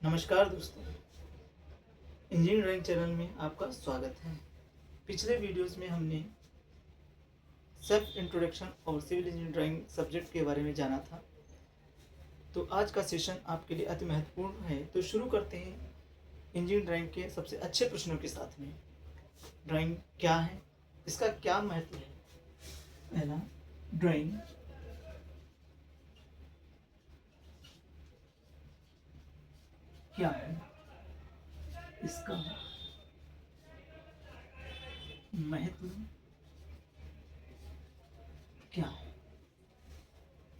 नमस्कार दोस्तों, engineering drawing channel में आपका स्वागत है। पिछले वीडियोस में हमने सेल्फ इंट्रोडक्शन और सिविल इंजीनियरिंग ड्राइंग सब्जेक्ट के बारे में जाना था। तो आज का सेशन आपके लिए अति महत्वपूर्ण है। तो शुरू करते हैं इंजीनियरिंग ड्राइंग के सबसे अच्छे प्रश्नों के साथ में। ड्राइंग क्या है, इसका क्या महत्व है? पहला, ड्राइंग क्या है, इसका महत्व क्या है?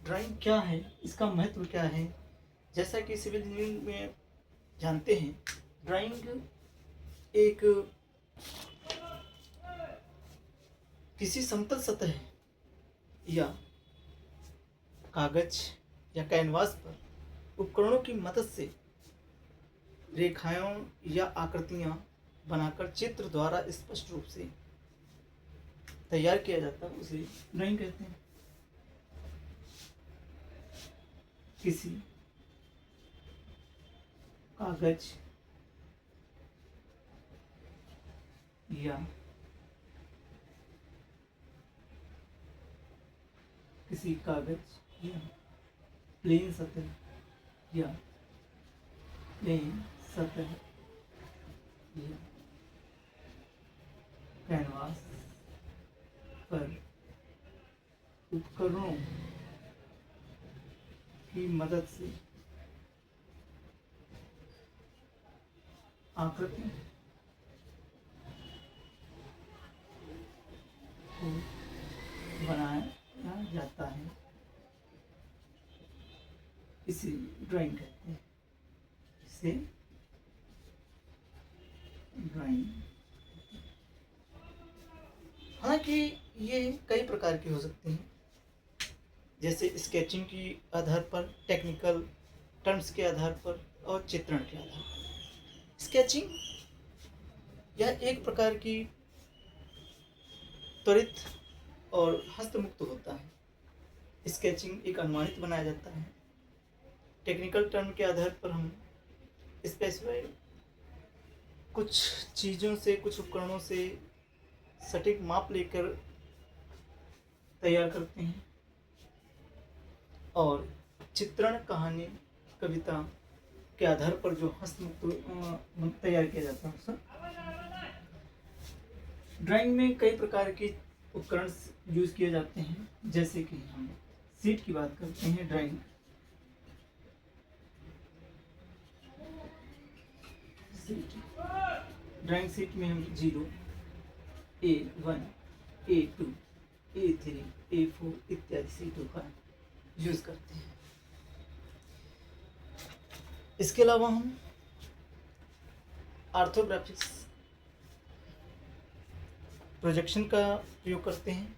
ड्राइंग क्या है, इसका महत्व क्या है? जैसा कि सिविल इंजीनियरिंग में जानते हैं, ड्राइंग एक किसी समतल सतह या कागज या कैनवास पर उपकरणों की मदद से रेखाओं या आकृतियां बनाकर चित्र द्वारा स्पष्ट रूप से तैयार किया जाता है, उसे ड्राइंग कहते हैं। किसी कागज या प्लेन सतह या कैनवास पर उपकरणों की मदद से आकृति को बनाया जाता है, इसे ड्राइंग कहते हैं। इसे ड्राइंग। हालांकि ये कई प्रकार की हो सकती हैं, जैसे स्केचिंग की आधार पर, टेक्निकल टर्म्स के आधार पर और चित्रण के आधार पर। स्केचिंग यह एक प्रकार की त्वरित और हस्तमुक्त होता है। स्केचिंग एक अनुमानित बनाया जाता है। टेक्निकल टर्म के आधार पर हम स्पेसिफाइड कुछ चीज़ों से, कुछ उपकरणों से सटीक माप लेकर तैयार करते हैं। और चित्रण, कहानी, कविता के आधार पर जो हस्तमुक्त तैयार किया जाता है सब। ड्राइंग में कई प्रकार के उपकरण यूज किए जाते हैं, जैसे कि हम सीट की बात करते हैं। ड्राइंग सीट में हम 0, A1, A2, A3, A4 इत्यादि सीटों का यूज करते हैं। इसके अलावा हम ऑर्थोग्राफिक्स प्रोजेक्शन का प्रयोग करते हैं।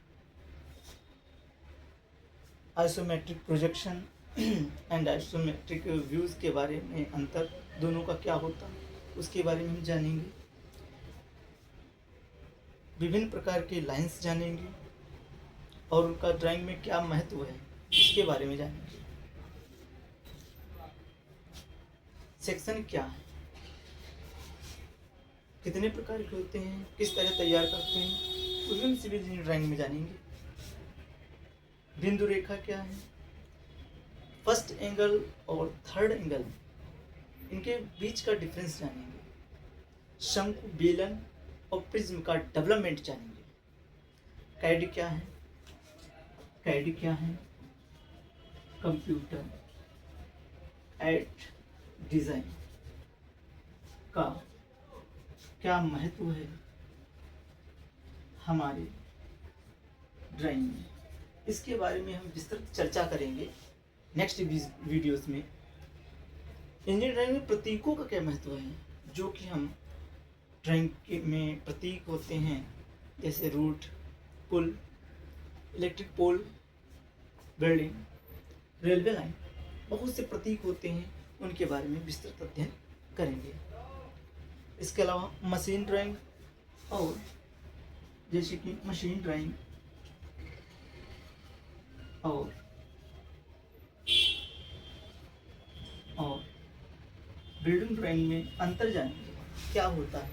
Isometric projection and isometric views के बारे में अंतर, दोनों का क्या होता है उसके बारे में हम जानेंगे। विभिन्न प्रकार के लाइंस जानेंगे और उनका ड्राइंग में क्या महत्व है इसके बारे में जानेंगे। सेक्शन क्या है, कितने प्रकार के होते हैं, किस तरह तैयार करते हैं, उस भी सिविल इंजीनियरिंग ड्राइंग में जानेंगे। बिंदु रेखा क्या है, फर्स्ट एंगल और थर्ड एंगल, इनके बीच का डिफरेंस जानेंगे। शंकु, बेलन और प्रिज्म का डेवलपमेंट जानेंगे। कैड क्या है, कंप्यूटर एड डिजाइन का क्या महत्व है हमारे ड्राइंग में, इसके बारे में हम विस्तृत चर्चा करेंगे नेक्स्ट वीडियोस में। इंजीनियरिंग ड्राइंग में प्रतीकों का क्या महत्व है, जो कि हम ड्राइंग में प्रतीक होते हैं, जैसे रूट, पुल, electric pole, building, railway line, बहुत से प्रतीक होते हैं, उनके बारे में विस्तृत अध्ययन करेंगे। इसके अलावा मशीन ड्राइंग, और जैसे कि मशीन ड्राइंग और बिल्डिंग ड्राइंग में अंतर जानेंगे, क्या होता है,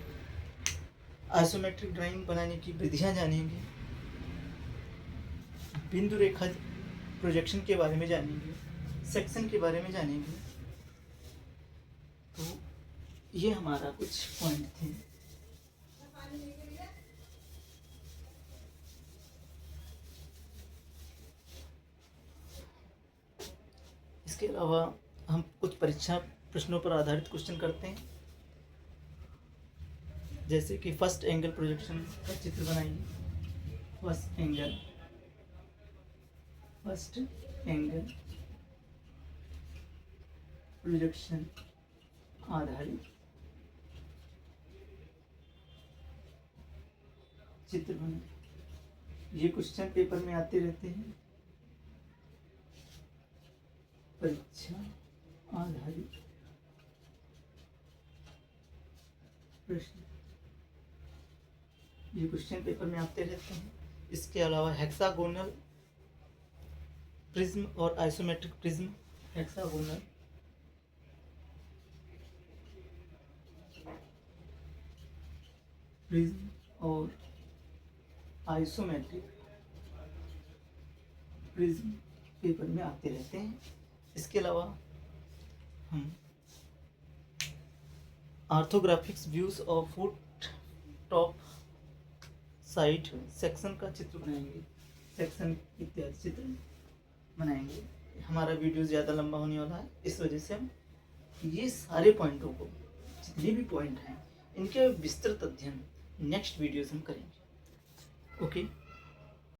आइसोमेट्रिक ड्राइंग बनाने की विधियां जानेंगे, बिंदु रेखा प्रोजेक्शन के बारे में जानेंगे, सेक्शन के बारे में जानेंगे। तो ये हमारा कुछ पॉइंट थे। इसके अलावा हम कुछ परीक्षा प्रश्नों पर आधारित क्वेश्चन करते हैं, जैसे कि फर्स्ट एंगल प्रोजेक्शन का चित्र बनाइए। फर्स्ट एंगल प्रोजेक्शन आधारित चित्र बनाइए। ये क्वेश्चन पेपर में आते रहते हैं, परीक्षा आधारित प्रश्न, ये क्वेश्चन पेपर में आते रहते हैं। इसके अलावा हेक्सागोनल प्रिज्म और आइसोमेट्रिक प्रिज्म, हेक्सागोनल प्रिज्म और आइसोमेट्रिक प्रिज्म पेपर में आते रहते हैं। इसके अलावा हम orthographics views of foot top side section का चित्र बनाएंगे, सेक्शन इत्यादि चित्र बनाएंगे। हमारा वीडियो ज़्यादा लंबा होने वाला है, इस वजह से हम ये सारे पॉइंटों को, जितने भी पॉइंट हैं, इनके विस्तृत अध्ययन नेक्स्ट वीडियोस हम करेंगे। ओके।